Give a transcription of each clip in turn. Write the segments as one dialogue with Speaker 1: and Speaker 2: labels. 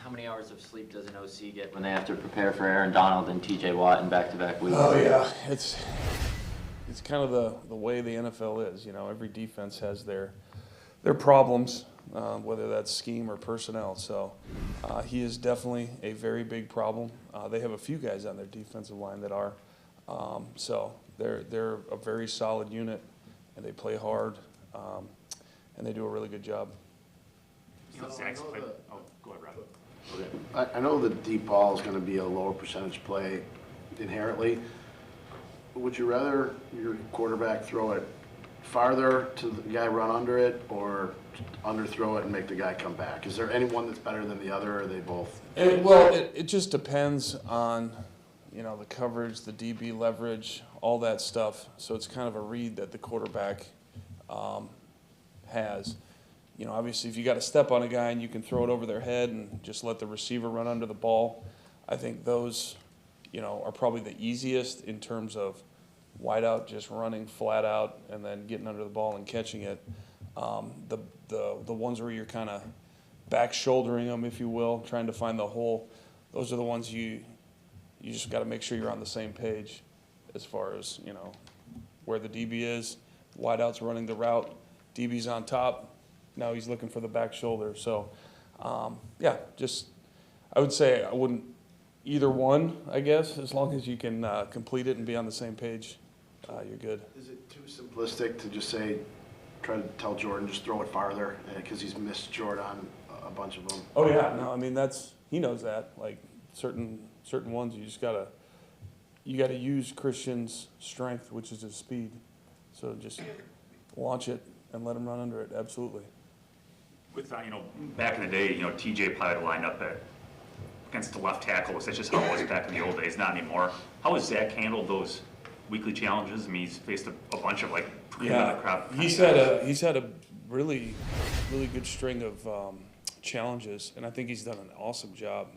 Speaker 1: how many hours of sleep does an OC get when they have to prepare for Aaron Donald and TJ Watt in back-to-back weeks?
Speaker 2: Oh yeah, it's kind of the way the NFL is. You know, every defense has their problems, whether that's scheme or personnel. So he is definitely a very big problem. They have a few guys on their defensive line that are. So they're a very solid unit, and they play hard, and they do a really good job.
Speaker 3: Go ahead, Rob.
Speaker 4: Okay. I know the deep ball is going to be a lower percentage play inherently. Would you rather your quarterback throw it farther to the guy run under it, or underthrow it and make the guy come back? Is there any one that's better than the other, or are they both?
Speaker 2: It just depends on, you know, the coverage, the DB leverage, all that stuff. So it's kind of a read that the quarterback has. You know, obviously, if you got to step on a guy and you can throw it over their head and just let the receiver run under the ball, I think those, you know, are probably the easiest in terms of wide out, just running flat out and then getting under the ball and catching it. The ones where you're kind of back shouldering them, if you will, trying to find the hole, those are the ones you just got to make sure you're on the same page as far as, you know, where the DB is, wide out's running the route, DB's on top. Now he's looking for the back shoulder. So, yeah, just I would say I wouldn't either one, I guess, as long as you can complete it and be on the same page, you're good.
Speaker 4: Is it too simplistic to just say, try to tell Jordan, just throw it farther, because he's missed Jordan a bunch of them?
Speaker 2: Oh, yeah. No, I mean, he knows that. Like, certain ones you got to use Christian's strength, which is his speed. So just launch it and let him run under it, absolutely.
Speaker 3: With, you know, back in the day, you know, TJ probably lined up against the left tackle. That's just how it was back in the old days, not anymore. How has Zach handled those weekly challenges? I mean, he's faced a bunch of, like, crap.
Speaker 2: He's had a really good string of challenges, and I think he's done an awesome job.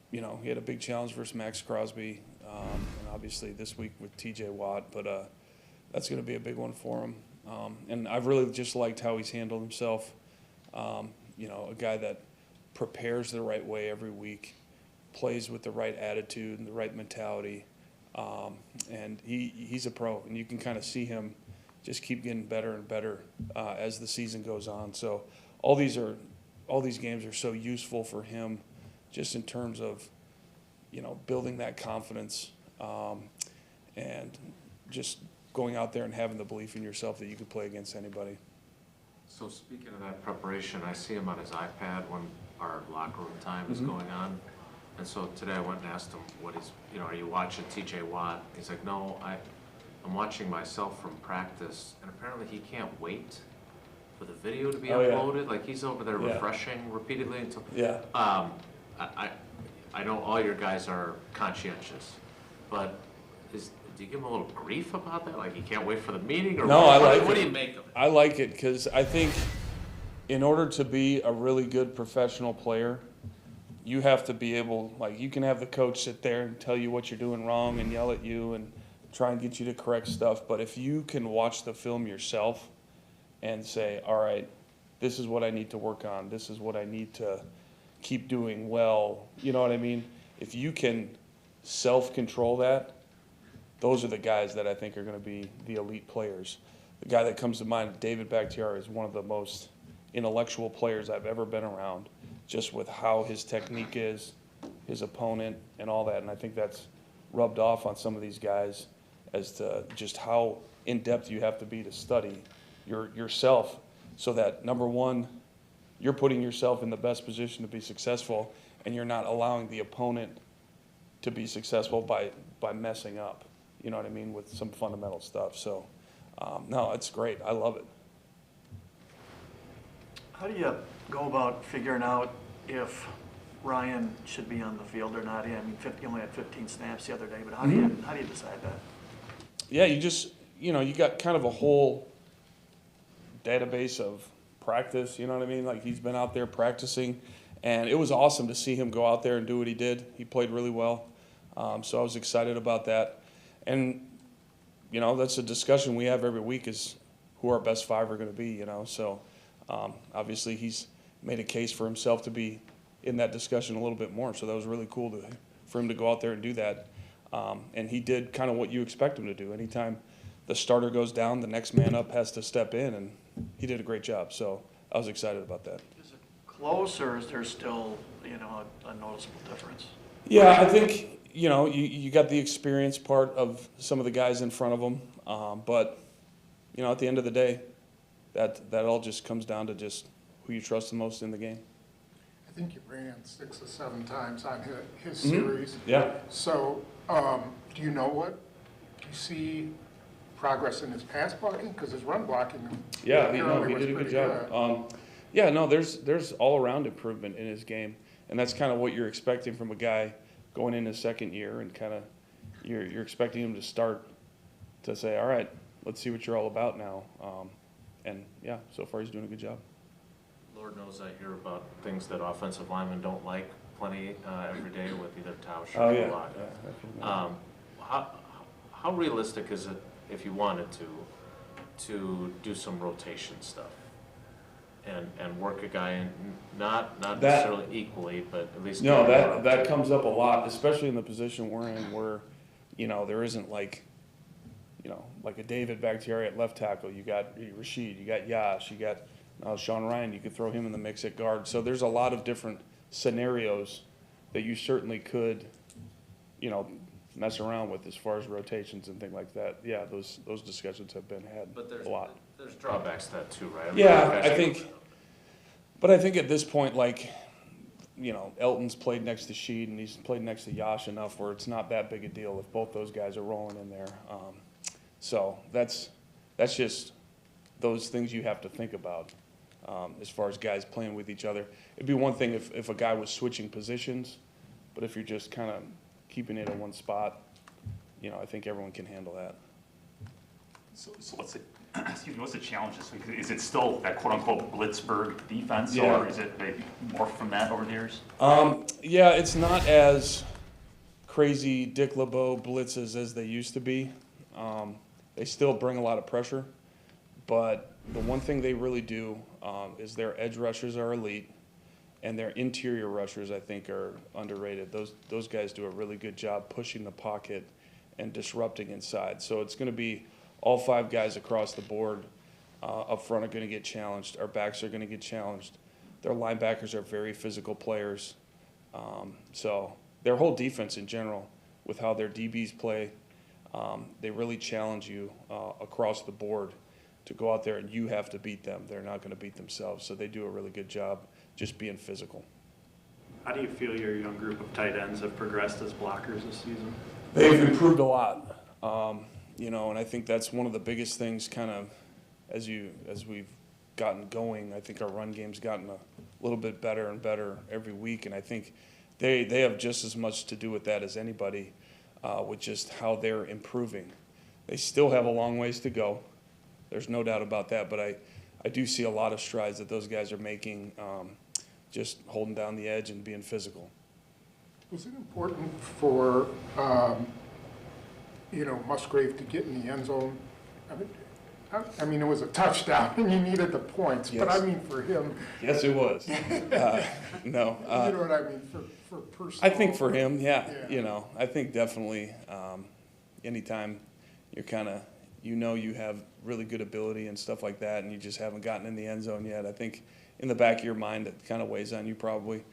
Speaker 2: You know, he had a big challenge versus Max Crosby, and obviously this week with TJ Watt, but that's going to be a big one for him. And I've really just liked how he's handled himself. You know, a guy that prepares the right way every week, plays with the right attitude and the right mentality, and he's a pro. And you can kind of see him just keep getting better and better as the season goes on. So all these games are so useful for him, just in terms of, you know, building that confidence and just going out there and having the belief in yourself that you could play against anybody.
Speaker 5: So speaking of that preparation, I see him on his iPad when our locker room time is going on. And so today I went and asked him, are you watching TJ Watt? He's like, no, I'm watching myself from practice. And apparently he can't wait for the video to be uploaded. Yeah. Like, he's over there refreshing repeatedly until. Yeah. I know all your guys are conscientious, but do you give him a little grief about that? Like, he can't wait for the meeting? Or
Speaker 2: no,
Speaker 5: what do you make of it?
Speaker 2: I like it because I think in order to be a really good professional player, you have to be able, like, you can have the coach sit there and tell you what you're doing wrong and yell at you and try and get you to correct stuff. But if you can watch the film yourself and say, all right, this is what I need to work on, this is what I need to keep doing well, you know what I mean? If you can self-control that, those are the guys that I think are going to be the elite players. The guy that comes to mind, David Bakhtiari, is one of the most intellectual players I've ever been around, just with how his technique is, his opponent, and all that. And I think that's rubbed off on some of these guys as to just how in-depth you have to be to study yourself, so that, number one, you're putting yourself in the best position to be successful, and you're not allowing the opponent to be successful by messing up. You know what I mean, with some fundamental stuff. So, no, it's great. I love it.
Speaker 6: How do you go about figuring out if Ryan should be on the field or not? I mean, he only had 15 snaps the other day, but how do you decide that?
Speaker 2: Yeah, you got kind of a whole database of practice. You know what I mean? Like, he's been out there practicing, and it was awesome to see him go out there and do what he did. He played really well, so I was excited about that. And, you know, that's a discussion we have every week, is who our best five are going to be, you know. So, obviously, he's made a case for himself to be in that discussion a little bit more. So that was really cool for him to go out there and do that. And he did kind of what you expect him to do. Anytime the starter goes down, the next man up has to step in, and he did a great job. So I was excited about that.
Speaker 6: Is it close, or is there still, a noticeable difference?
Speaker 2: Yeah, I think, you got the experience part of some of the guys in front of him. But, at the end of the day, that all just comes down to just who you trust the most in the game.
Speaker 7: I think you ran 6 or 7 times on his series.
Speaker 2: Yeah.
Speaker 7: So, do you see progress in his pass blocking? Because his run blocking.
Speaker 2: Yeah, he
Speaker 7: early was
Speaker 2: did a good
Speaker 7: pretty
Speaker 2: job. There's all around improvement in his game, and that's kind of what you're expecting from a guy going in his second year, and kind of you're expecting him to start to say, all right, let's see what you're all about now. And yeah, so far he's doing a good job.
Speaker 5: Lord knows I hear about things that offensive linemen don't like plenty every day with either Tausch or Bullock. How realistic is it, if you wanted to do some rotation stuff and work a guy in, not necessarily equally, but at least
Speaker 2: No, that comes up a lot, especially in the position we're in, where there isn't like a David Bakhtiari at left tackle. You got Rashid, you got Yash, you got Sean Ryan. You could throw him in the mix at guard. So there's a lot of different scenarios that you certainly could, mess around with as far as rotations and things like that. Yeah, those discussions have been had a lot.
Speaker 5: There's drawbacks to that too, right?
Speaker 2: Yeah, I think at this point, Elton's played next to Sheed and he's played next to Yash enough where it's not that big a deal if both those guys are rolling in there. So that's just those things you have to think about as far as guys playing with each other. It'd be one thing if a guy was switching positions, but if you're just kind of keeping it in one spot, I think everyone can handle that.
Speaker 3: So what's the challenge this week? Is it still that quote-unquote Blitzburg defense,
Speaker 2: Yeah.
Speaker 3: or is it maybe more from that over the years?
Speaker 2: Yeah, it's not as crazy Dick LeBeau blitzes as they used to be. They still bring a lot of pressure, but the one thing they really do is their edge rushers are elite, and their interior rushers, I think, are underrated. Those guys do a really good job pushing the pocket and disrupting inside. So it's going to be all 5 guys across the board up front are going to get challenged. Our backs are going to get challenged. Their linebackers are very physical players. So their whole defense in general, with how their DBs play, they really challenge you across the board to go out there and you have to beat them. They're not going to beat themselves. So they do a really good job just being physical.
Speaker 8: How do you feel your young group of tight ends have progressed as blockers this season?
Speaker 2: They've improved a lot, and I think that's one of the biggest things kind of as we've gotten going. I think our run game's gotten a little bit better and better every week, and I think they have just as much to do with that as anybody with just how they're improving. They still have a long ways to go. There's no doubt about that, but I do see a lot of strides that those guys are making, just holding down the edge and being physical.
Speaker 7: Was it important for, Musgrave to get in the end zone? I mean, it was a touchdown and you needed the points, but I
Speaker 2: Yes.
Speaker 7: mean for him.
Speaker 2: Yes, it was. No.
Speaker 7: You know what I mean, for personal.
Speaker 2: I think for him, yeah.
Speaker 7: Yeah.
Speaker 2: I think definitely anytime you're kind of, you have really good ability and stuff like that, and you just haven't gotten in the end zone yet. I think in the back of your mind, it kind of weighs on you probably.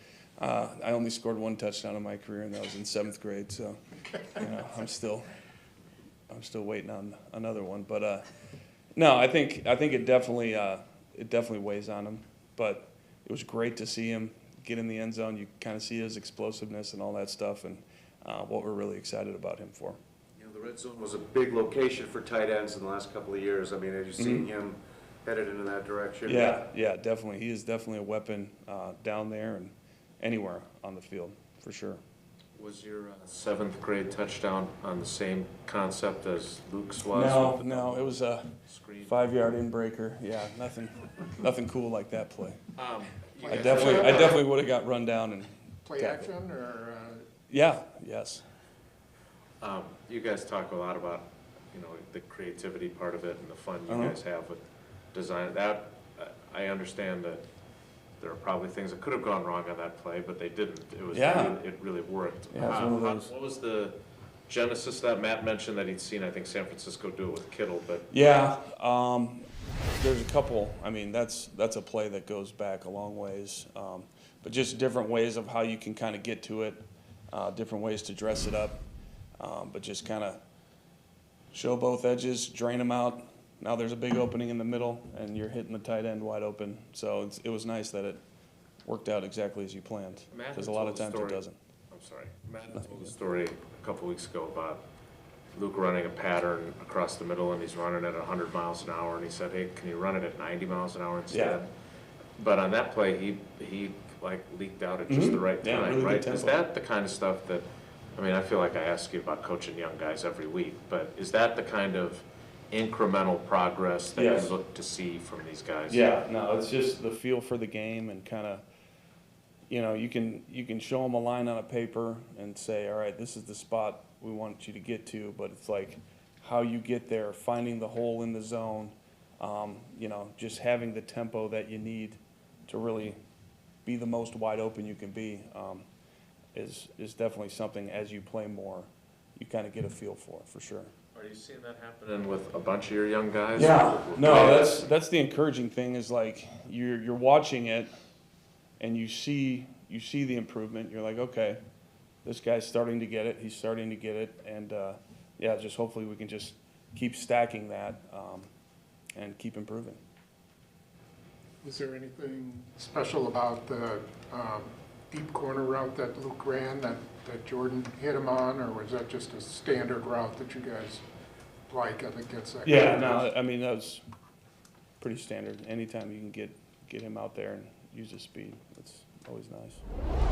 Speaker 2: I only scored 1 touchdown in my career, and that was in 7th grade. So, I'm still waiting on another one. But no, I think it definitely weighs on him. But it was great to see him get in the end zone. You kind of see his explosiveness and all that stuff, and what we're really excited about him for.
Speaker 9: The red zone was a big location for tight ends in the last couple of years. I mean, have you seen him headed into that direction?
Speaker 2: Yeah, definitely. He is definitely a weapon down there and anywhere on the field, for sure.
Speaker 5: Was your 7th grade touchdown on the same concept as Luke's was?
Speaker 2: No, it was a
Speaker 5: Screen.
Speaker 2: 5-yard in-breaker. Yeah, nothing cool like that play.
Speaker 5: You
Speaker 2: I
Speaker 5: guys-
Speaker 2: definitely would have got run down and
Speaker 7: Play
Speaker 2: tackled.
Speaker 7: action or,
Speaker 2: Yes.
Speaker 5: You guys talk a lot about, the creativity part of it and the fun you guys have with design. That, I understand that there are probably things that could have gone wrong on that play, but they didn't. It was,
Speaker 2: Yeah.
Speaker 5: it really worked.
Speaker 2: Yeah, it's one of those.
Speaker 5: What was the genesis of that? Matt mentioned that he'd seen, I think, San Francisco do it with Kittle, but
Speaker 2: Yeah, there's a couple, I mean, that's a play that goes back a long ways. But just different ways of how you can kind of get to it, different ways to dress it up. But just kind of show both edges, drain them out. Now there's a big opening in the middle, and you're hitting the tight end wide open. So it was nice that it worked out exactly as you planned,
Speaker 5: Matt
Speaker 2: because a
Speaker 5: had
Speaker 2: lot of
Speaker 5: told a
Speaker 2: times it
Speaker 5: story.
Speaker 2: doesn't.
Speaker 5: I'm sorry. Matt had told a story a couple weeks ago about Luke running a pattern across the middle, and he's running at 100 miles an hour, and he said, hey, can you run it at 90 miles an hour instead?
Speaker 2: Yeah.
Speaker 5: But on that play, he like leaked out at just the right
Speaker 2: Yeah,
Speaker 5: time,
Speaker 2: really good
Speaker 5: right? Is
Speaker 2: tempo.
Speaker 5: that the kind of stuff that, I mean, I feel like I ask you about coaching young guys every week, but is that the kind of incremental progress that
Speaker 2: Yes.
Speaker 5: you look to see from these guys?
Speaker 2: Yeah, no, it's just the feel for the game and kind of, you know, you can show them a line on a paper and say, all right, this is the spot we want you to get to, but it's like how you get there, finding the hole in the zone, you know, just having the tempo that you need to really be the most wide open you can be, is definitely something as you play more, you kind of get a feel for sure.
Speaker 5: Are you seeing that happening with a bunch of your young guys?
Speaker 2: Yeah, no, that's the encouraging thing is like you're watching it and you see the improvement. You're like, okay, this guy's starting to get it. He's starting to get it, and yeah, just hopefully we can just keep stacking that and keep improving.
Speaker 7: Was there anything special about the deep corner route that Luke ran that Jordan hit him on, or was that just a standard route that you guys like against that?
Speaker 2: Yeah, no, I mean that was pretty standard. Anytime you can get him out there and use his speed, it's always nice.